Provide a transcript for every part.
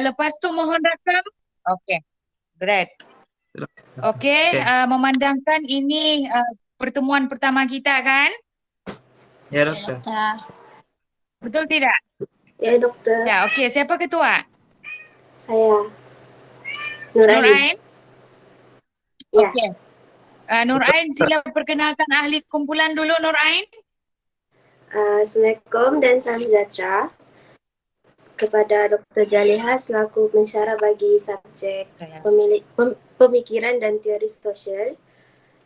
Lepas tu mohon rakam. Okey, great. Okey, Oke. memandangkan ini pertemuan pertama kita kan? Ya, Ya, dokter. dokter. Betul tidak? Ya, dokter. Ya, okey. Siapa ketua? Saya Nur Nur Ain. Ain? Ya. Okey. Nur Ain, sila perkenalkan ahli kumpulan dulu, Nur Ain. Assalamualaikum dan salam sejahtera kepada Dr. Jaleha selaku pensyarah bagi subjek pemikiran dan teori sosial.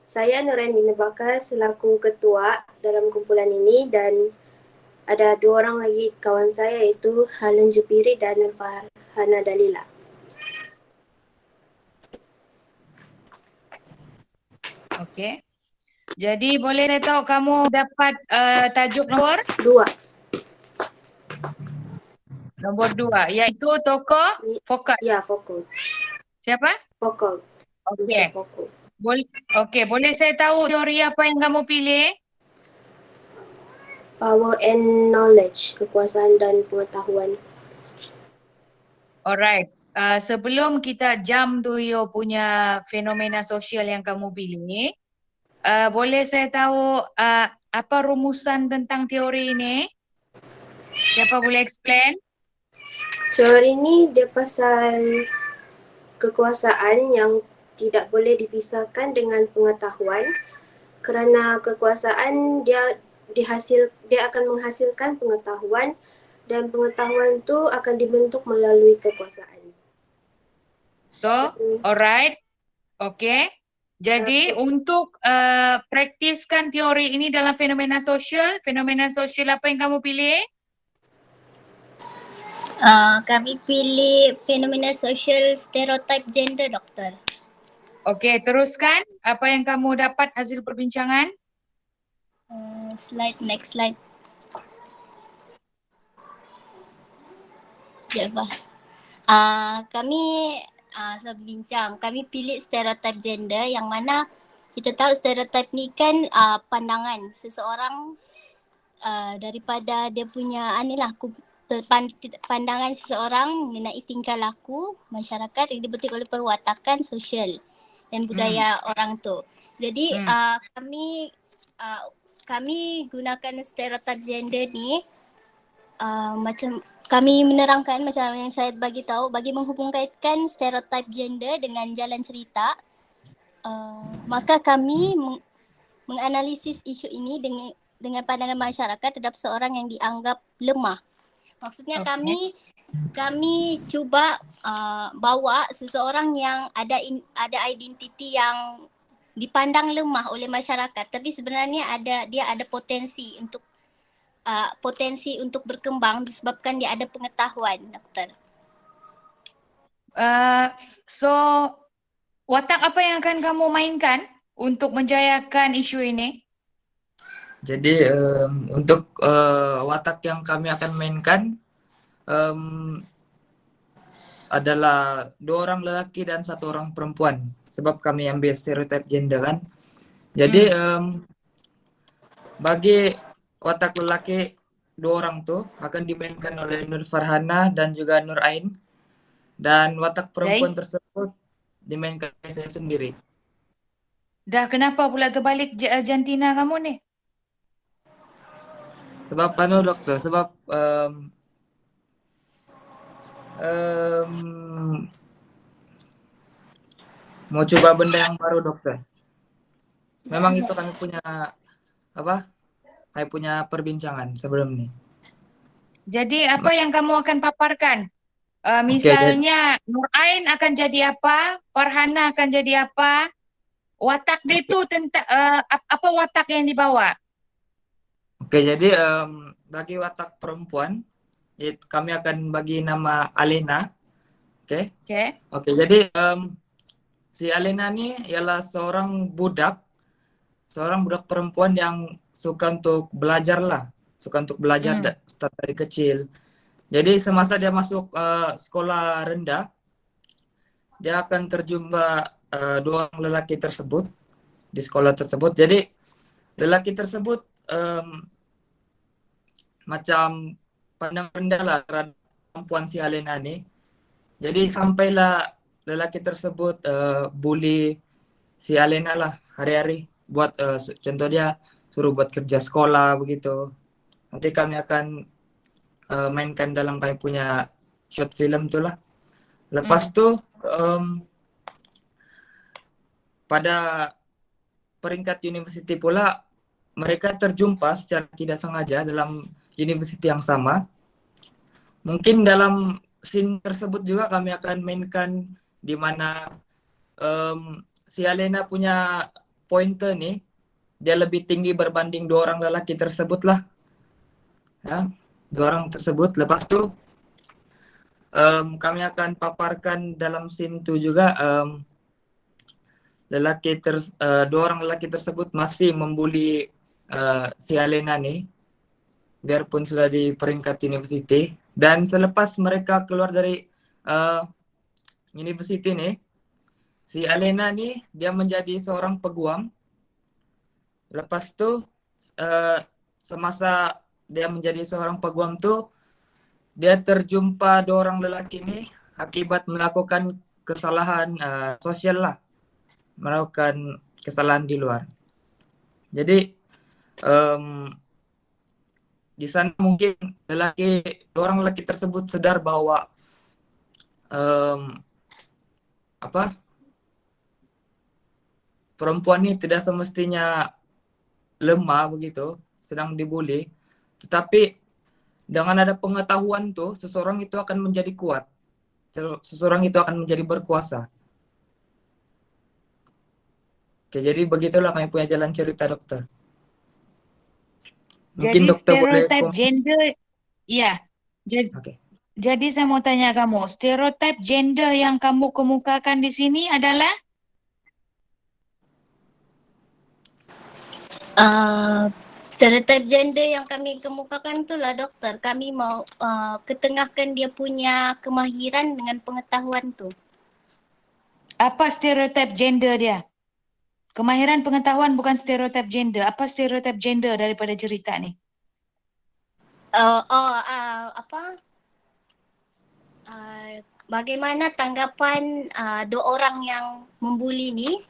Saya Nur Ain bin Bakar selaku ketua dalam kumpulan ini dan ada 2 orang lagi kawan saya iaitu Helen Jupiri dan Nur Farhana Dalila. Okey. Jadi boleh saya tahu kamu dapat tajuk nombor? 2. Nombor 2, iaitu tokoh Foucault. Ya, Foucault. Siapa? Foucault. Okey. Foucault. Boleh saya tahu teori apa yang kamu pilih? Power and knowledge, kekuasaan dan pengetahuan. Alright. Sebelum kita jump to your punya fenomena sosial yang kamu pilih, boleh saya tahu apa rumusan tentang teori ini? Siapa boleh explain? Teori ni dia pasal kekuasaan yang tidak boleh dipisahkan dengan pengetahuan kerana kekuasaan dia akan menghasilkan pengetahuan dan pengetahuan tu akan dibentuk melalui kekuasaan. So, alright. Okay. Jadi untuk praktiskan teori ini dalam fenomena sosial apa yang kamu pilih? Kami pilih fenomena sosial stereotip gender, doktor. Okey, teruskan. Apa yang kamu dapat hasil perbincangan? Next slide. Sekejap bah. Kami bincang, kami pilih stereotip gender yang mana kita tahu stereotip ni kan pandangan seseorang daripada dia punya pandangan seseorang mengenai tingkah laku masyarakat yang dibentuk oleh perwatakan sosial dan budaya orang tu. Jadi kami gunakan stereotip gender ni macam kami menerangkan macam yang saya bagi tahu bagi menghubungkan stereotip gender dengan jalan cerita. Maka kami menganalisis isu ini dengan pandangan masyarakat terhadap seorang yang dianggap lemah. Maksudnya kami cuba bawa seseorang yang ada identiti yang dipandang lemah oleh masyarakat tapi sebenarnya dia ada potensi untuk berkembang disebabkan dia ada pengetahuan, doktor. So watak apa yang akan kamu mainkan untuk menjayakan isu ini? Jadi untuk watak yang kami akan mainkan adalah 2 orang lelaki dan 1 orang perempuan. Sebab kami ambil stereotip gender kan. Jadi bagi watak lelaki 2 orang tu akan dimainkan oleh Nur Farhana dan juga Nur Ain. Dan watak perempuan tersebut dimainkan oleh saya sendiri. Dah kenapa pula terbalik jantina kamu ni? Sebab dokter, sebab mau coba benda yang baru dokter. Memang itu kami punya kami punya perbincangan sebelum ini. Jadi apa yang kamu akan paparkan? Misalnya Nur Ain akan jadi apa? Farhana akan jadi apa? Watak dia tu tentang apa watak yang dibawa? Oke, jadi bagi watak perempuan kami akan bagi nama Alena. Oke. Jadi si Alena ni ialah seorang budak perempuan yang suka untuk belajar start dari kecil. Jadi semasa dia masuk sekolah rendah, dia akan terjumpa 2 orang lelaki tersebut di sekolah tersebut. Jadi lelaki tersebut macam pandang rendah lah terhadap perempuan si Alena ni. Jadi sampailah lelaki tersebut bully si Alena lah hari-hari buat contoh dia suruh buat kerja sekolah begitu. Nanti kami akan mainkan dalam kami punya short film tu lah. Lepas tu pada peringkat universiti pula mereka terjumpa secara tidak sengaja dalam universiti yang sama. Mungkin dalam scene tersebut juga kami akan mainkan di mana si Alena punya pointer nih dia lebih tinggi berbanding dua orang lelaki tersebut lah. Ya, dua orang tersebut. Lepas tu kami akan paparkan dalam scene itu juga dua orang lelaki tersebut masih membuli si Alena nih biarpun sudah di peringkat universiti. Dan selepas mereka keluar dari universiti nih, si Alena nih dia menjadi seorang peguam. Lepas tu semasa dia menjadi seorang peguam tuh dia terjumpa dua orang lelaki nih akibat melakukan kesalahan sosial lah, melakukan kesalahan di luar. Jadi di sana mungkin dua orang lelaki tersebut sadar bahwa perempuan ini tidak semestinya lemah begitu, sedang dibully. Tetapi dengan ada pengetahuan tuh, seseorang itu akan menjadi kuat. Seseorang itu akan menjadi berkuasa. Oke, jadi begitulah kami punya jalan cerita, dokter. Mungkin Jadi dokter boleh stereotip gender, ya. Jadi saya mau tanya kamu, stereotip gender yang kamu kemukakan di sini adalah? Stereotip gender yang kami kemukakan itulah dokter. Kami mau ketengahkan dia punya kemahiran dengan pengetahuan tu. Apa stereotip gender dia? Kemahiran pengetahuan bukan stereotip gender. Apa stereotip gender daripada cerita ni? Bagaimana tanggapan dua orang yang membuli ni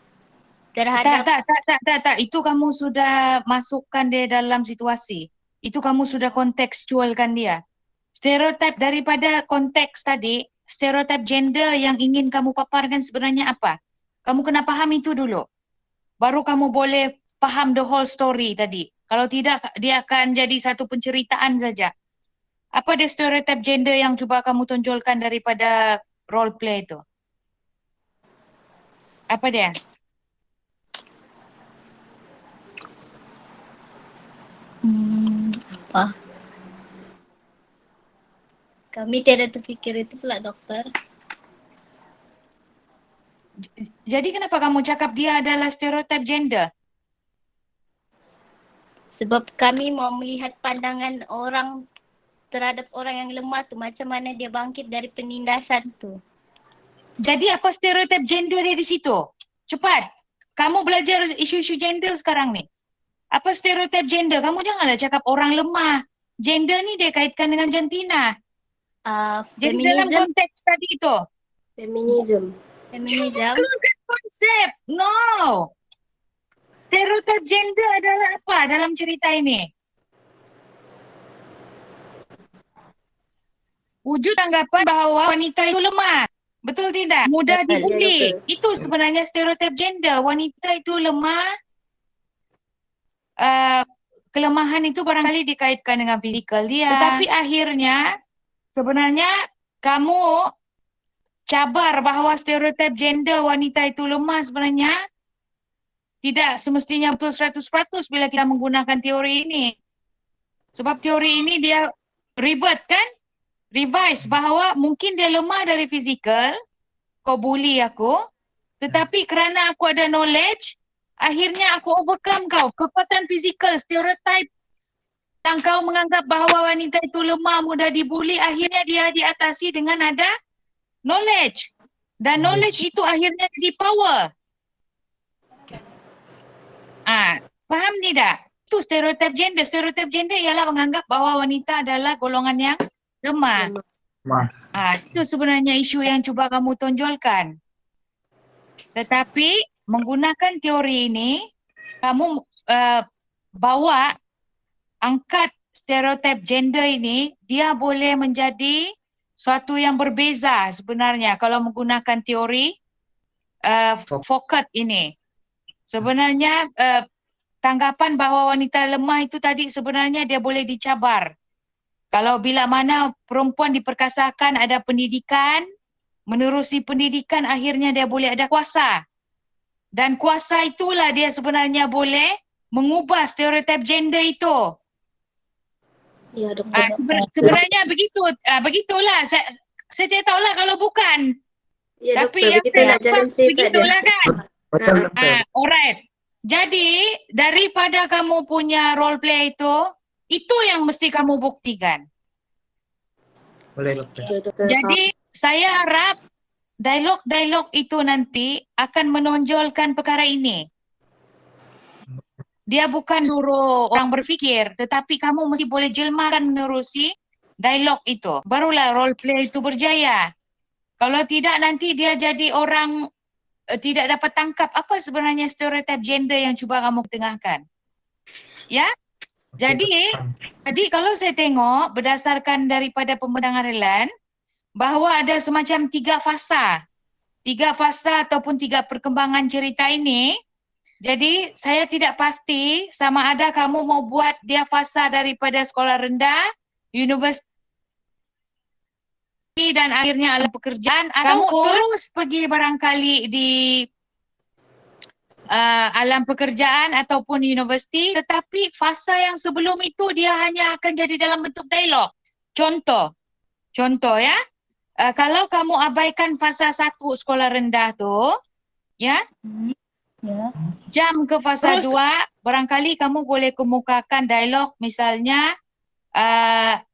terhadap... Tak. Itu kamu sudah masukkan dia dalam situasi. Itu kamu sudah kontekstualkan dia. Stereotip daripada konteks tadi, stereotip gender yang ingin kamu paparkan sebenarnya apa? Kamu kena faham itu dulu. Baru kamu boleh faham the whole story tadi. Kalau tidak, dia akan jadi satu penceritaan saja. Apa dia stereotip gender yang cuba kamu tonjolkan daripada role play itu? Apa dia? Kami tidak terfikir itu pula dokter. Jadi kenapa kamu cakap dia adalah stereotip gender? Sebab kami mau melihat pandangan orang terhadap orang yang lemah tu, macam mana dia bangkit dari penindasan tu. Jadi apa stereotip gender dia di situ? Cepat. Kamu belajar isu-isu gender sekarang ni. Apa stereotip gender? Kamu janganlah cakap orang lemah. Gender ni dia kaitkan dengan jantina. Jadi dalam konteks tadi itu. Feminism. Keluarkan konsep. No. Stereotip gender adalah apa dalam cerita ini? Wujud anggapan bahawa wanita itu lemah. Betul tidak? Mudah dibuli. Itu sebenarnya stereotip gender. Wanita itu lemah. Kelemahan itu barangkali dikaitkan dengan fizikal dia. Tetapi akhirnya sebenarnya kamu cabar bahawa stereotip gender wanita itu lemah sebenarnya tidak semestinya betul 100% bila kita menggunakan teori ini. Sebab teori ini dia revert kan? Revise bahawa mungkin dia lemah dari fizikal, kau bully aku, tetapi kerana aku ada knowledge, akhirnya aku overcome kau. Kekuatan fizikal, stereotype yang kau menganggap bahawa wanita itu lemah, mudah dibuli, akhirnya dia diatasi dengan ada knowledge. Dan knowledge itu akhirnya jadi power. Faham tidak? Itu stereotip gender. Stereotip gender ialah menganggap bahawa wanita adalah golongan yang lemah. Itu sebenarnya isu yang cuba kamu tonjolkan. Tetapi menggunakan teori ini, kamu bawa, angkat stereotip gender ini, dia boleh menjadi suatu yang berbeza sebenarnya kalau menggunakan teori Foucault ini. Sebenarnya tanggapan bahawa wanita lemah itu tadi sebenarnya dia boleh dicabar. Kalau bila mana perempuan diperkasakan ada pendidikan, menerusi pendidikan, akhirnya dia boleh ada kuasa. Dan kuasa itulah dia sebenarnya boleh mengubah stereotip gender itu. Ya, doktor. Sebenarnya begitu, begitulah. Saya tidak tahulah kalau bukan. Ya, Tapi doktor, yang begitu saya nak jalan nampak cerita begitulah dia. kan. Betul, dokter. Alright. Jadi daripada kamu punya role play itu yang mesti kamu buktikan. Boleh, dokter. Oke, dokter. Jadi saya harap dialog-dialog itu nanti akan menonjolkan perkara ini. Dia bukan suruh orang berfikir, tetapi kamu mesti boleh jelmakan menerusi dialog itu. Barulah role play itu berjaya. Kalau tidak nanti dia jadi orang tidak dapat tangkap apa sebenarnya stereotip gender yang cuba kamu tengahkan. Ya? Jadi kalau saya tengok berdasarkan daripada pembentangan Relan, bahawa ada semacam 3 fasa. 3 fasa ataupun 3 perkembangan cerita ini. Jadi saya tidak pasti sama ada kamu mau buat dia fasa daripada sekolah rendah, universiti dan akhirnya alam pekerjaan, kamu terus pergi barangkali di alam pekerjaan ataupun universiti, tetapi fasa yang sebelum itu dia hanya akan jadi dalam bentuk dialog. Contoh ya, kalau kamu abaikan fasa 1 sekolah rendah tu, ya, jam ke fasa 2, barangkali kamu boleh kemukakan dialog, misalnya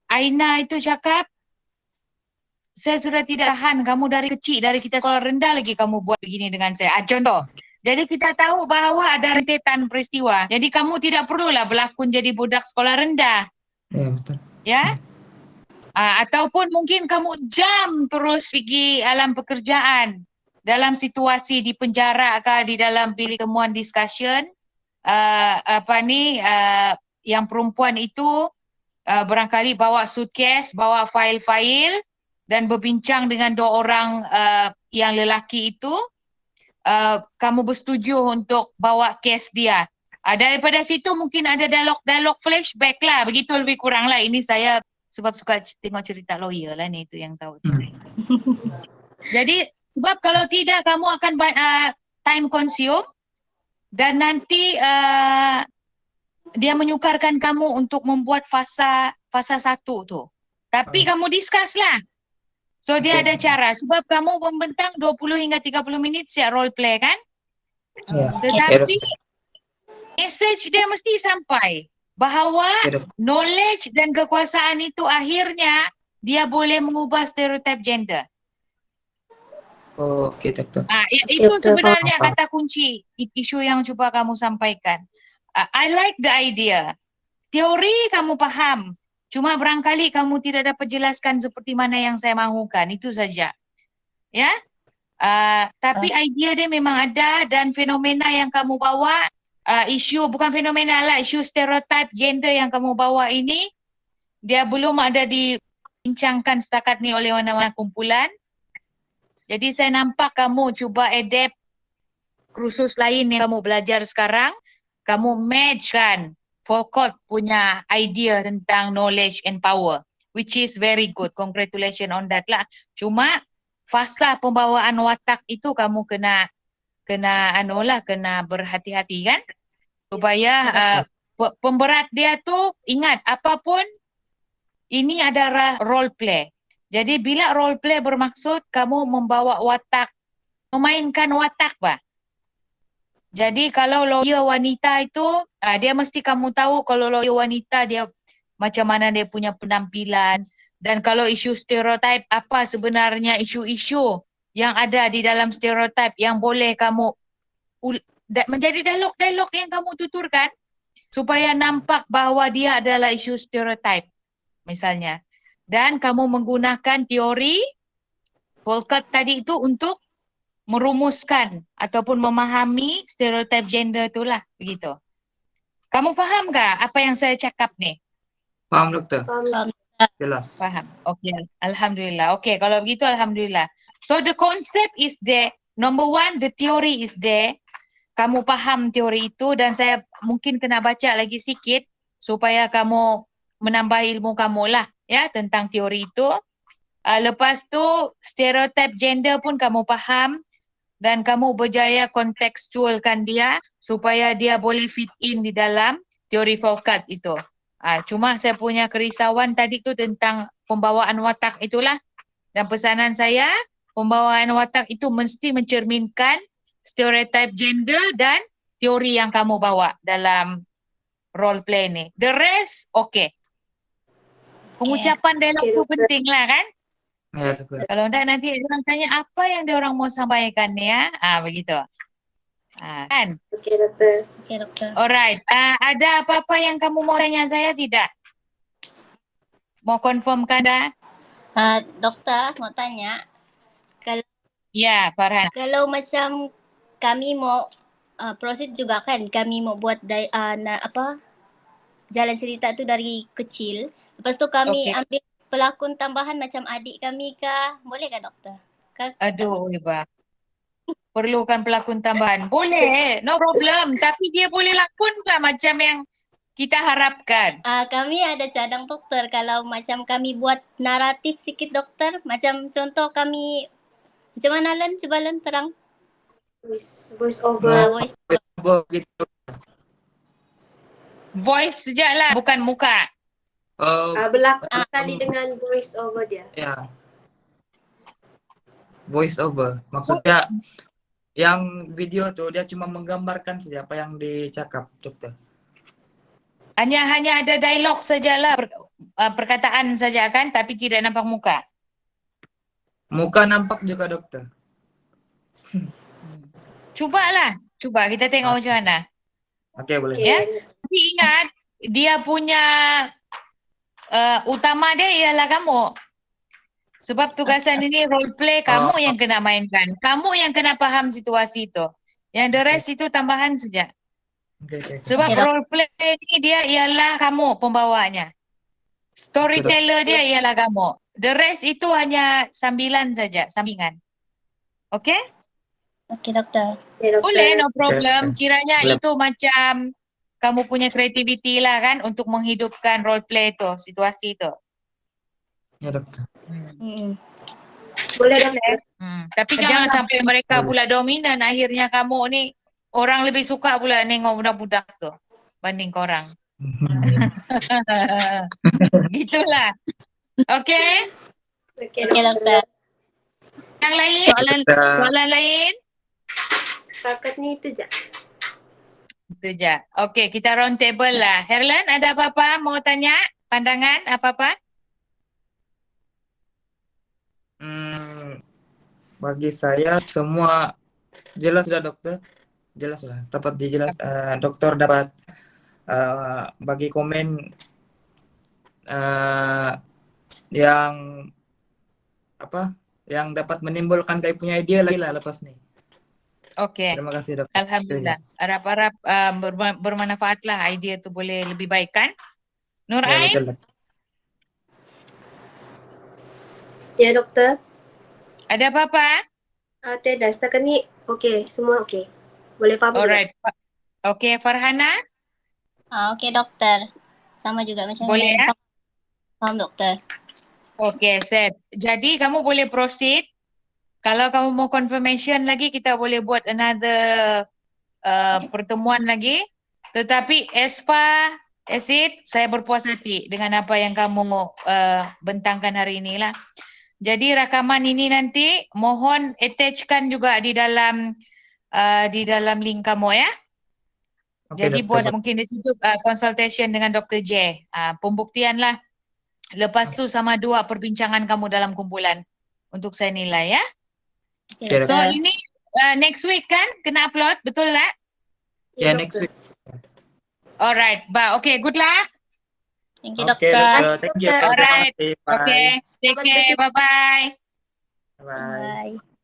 Aina itu cakap, saya sudah tidak tahan, kamu dari kecil, dari kita sekolah rendah lagi kamu buat begini dengan saya. Contoh. Jadi kita tahu bahawa ada rentetan peristiwa. Jadi kamu tidak perlulah berlakon jadi budak sekolah rendah. Ya, betul. Ya? Ataupun mungkin kamu jam terus pergi alam pekerjaan dalam situasi di penjara ke di dalam bilik temuan discussion, yang perempuan itu barangkali bawa suitcase, bawa fail-fail dan berbincang dengan 2 orang yang lelaki itu, kamu bersetuju untuk bawa kes dia. Daripada situ mungkin ada dialog flashback lah, begitu lebih kurang lah. Ini saya sebab suka tengok cerita lawyer lah ni, itu yang tahu. Jadi sebab kalau tidak kamu akan time consume dan nanti dia menyukarkan kamu untuk membuat fasa 1 tu. Tapi kamu discuss lah. So dia ada cara sebab kamu membentang 20 hingga 30 minit siap role play kan? Tetapi message dia mesti sampai bahawa knowledge dan kekuasaan itu akhirnya dia boleh mengubah stereotip gender. Oke, dokter. Itu sebenarnya kata kunci isu yang cuba kamu sampaikan. I like the idea. Teori kamu faham. Cuma barangkali kamu tidak dapat jelaskan seperti mana yang saya mahukan. Itu saja. Ya? Tapi idea dia memang ada dan fenomena yang kamu bawa, isu bukan fenomena lah, isu stereotip gender yang kamu bawa ini, dia belum ada dibincangkan setakat ni oleh mana-mana kumpulan. Jadi saya nampak kamu cuba adapt kursus lain yang kamu belajar sekarang, kamu match kan Foucault punya idea tentang knowledge and power, which is very good. Congratulations on that lah. Cuma fasa pembawaan watak itu kamu kena berhati-hati kan, supaya pemberat dia tu ingat apapun ini adalah role play. Jadi bila role play bermaksud kamu membawa watak, memainkan watak bah. Jadi kalau lawyer wanita itu, dia mesti kamu tahu kalau lawyer wanita dia macam mana dia punya penampilan. Dan kalau isu stereotip, apa sebenarnya isu-isu yang ada di dalam stereotip yang boleh kamu menjadi dialog-dialog yang kamu tuturkan supaya nampak bahawa dia adalah isu stereotip misalnya. dan kamu menggunakan teori Volkert tadi itu untuk merumuskan ataupun memahami stereotip gender itulah begitu. Kamu faham tak apa yang saya cakap ni? Paham dokter? Paham. Jelas. Faham. Okey, alhamdulillah. Okey, kalau begitu alhamdulillah. So the concept is there. Number one, the theory is there. Kamu faham teori itu dan saya mungkin kena baca lagi sikit supaya kamu menambah ilmu kamu lah ya tentang teori itu. Lepas tu stereotip gender pun kamu faham dan kamu berjaya kontekstualkan dia supaya dia boleh fit in di dalam teori Volkert itu. Cuma saya punya kerisauan tadi tu tentang pembawaan watak itulah. Dan pesanan saya, pembawaan watak itu mesti mencerminkan stereotip gender dan teori yang kamu bawa dalam role play ni. The rest, okay. Pengucapan dialog tu penting lah kan? Ya dokter. Kalau enggak nanti orang tanya apa yang dia orang mau sampaikan ni ya. Begitu. Kan? Okey dokter. Okey doktor. Alright. Ada apa-apa yang kamu mau tanya saya tidak? Mau confirmkan dah? Doktor mau tanya, Ya, Farhan. kalau macam kami mau proceed juga kan, kami mau buat jalan cerita tu dari kecil. Lepas tu kami Okey. ambil pelakon tambahan macam adik kami kah? Boleh kah doktor? Aduh, Iba. Perlukan pelakon tambahan. Boleh, no problem. Tapi dia boleh lakon tak macam yang kita harapkan? Kami ada cadang doktor kalau macam kami buat naratif sikit doktor. Macam contoh kami, macam mana Lan? Cuba Lan terang. Voice over. Voice. Begitu. Voice sejaklah, bukan muka. Berlakon tadi dengan voice over dia. Ya. Voice over. Maksudnya yang video tuh dia cuma menggambarkan saja apa yang dicakap dokter. Hanya ada dialog sajalah, perkataan saja kan, tapi tidak nampak muka. Muka nampak juga dokter. Cubalah, cuba kita tengok macam mana. Oke, boleh. Ya. Tapi ingat, dia punya utama dia ialah kamu. Sebab tugasan ini role play, kamu yang kena mainkan. Kamu yang kena faham situasi itu. Yang the rest itu tambahan saja. Oke. Sebab role play ni dia ialah kamu pembawanya. Storyteller dia ialah kamu. The rest itu hanya sambilan saja, sampingan. Okay? Okey doktor. Boleh, no problem. Okey. Kiranya Boleh. itu macam kamu punya kreativiti lah kan untuk menghidupkan role play itu, situasi itu. Ya dokter. Boleh dokter. Tapi jangan sampai mereka pula dominan. Akhirnya kamu ni orang lebih suka pula nengok budak-budak tu banding korang. Gitulah. Okay? Okey Okey dokter. doktor. Yang lain? Soalan lain? Setakat ni itu je. Itu je. Okay, kita round table lah. Herlan, ada apa-apa mau tanya? Pandangan apa-apa? Bagi saya semua jelas sudah dokter. Jelas lah. Dapat dijelas. Dokter dapat bagi komen yang apa? Yang dapat menimbulkan kayak punya ide lagi lah lepas nih. Okay. Terima kasih dokter. Alhamdulillah. Harap-harap bermanfaatlah idea tu boleh lebih baik kan? Nur Ya, Ain? betul, dokter. Ya dokter. Ada apa-apa? Tidak, setakat ni okey, semua okey. Boleh faham juga. Alright. Okay, Farhana? Okey doktor. Sama juga macam Boleh ya? Faham doktor. Okay, set. Jadi kamu boleh proceed. Kalau kamu mau confirmation lagi, kita boleh buat another pertemuan lagi. Tetapi as far as it, saya berpuas hati dengan apa yang kamu bentangkan hari ini lah. Jadi rakaman ini nanti mohon attachkan juga di dalam link kamu ya. Oke, Jadi dokter. buat mungkin di situ consultation dengan Dr. J. Pembuktian lah. Lepas tu sama 2 perbincangan kamu dalam kumpulan untuk saya nilai ya. Okey So doktor. ini next week kan kena upload, betul tak? Ya, dokter. next week. Alright, okay, good luck. Thank you, Oke, dokter. dokter. Thank you. Dokter. Terima Alright. kasih. Oke, Bye. take care. Bye-bye. Bye. Bye.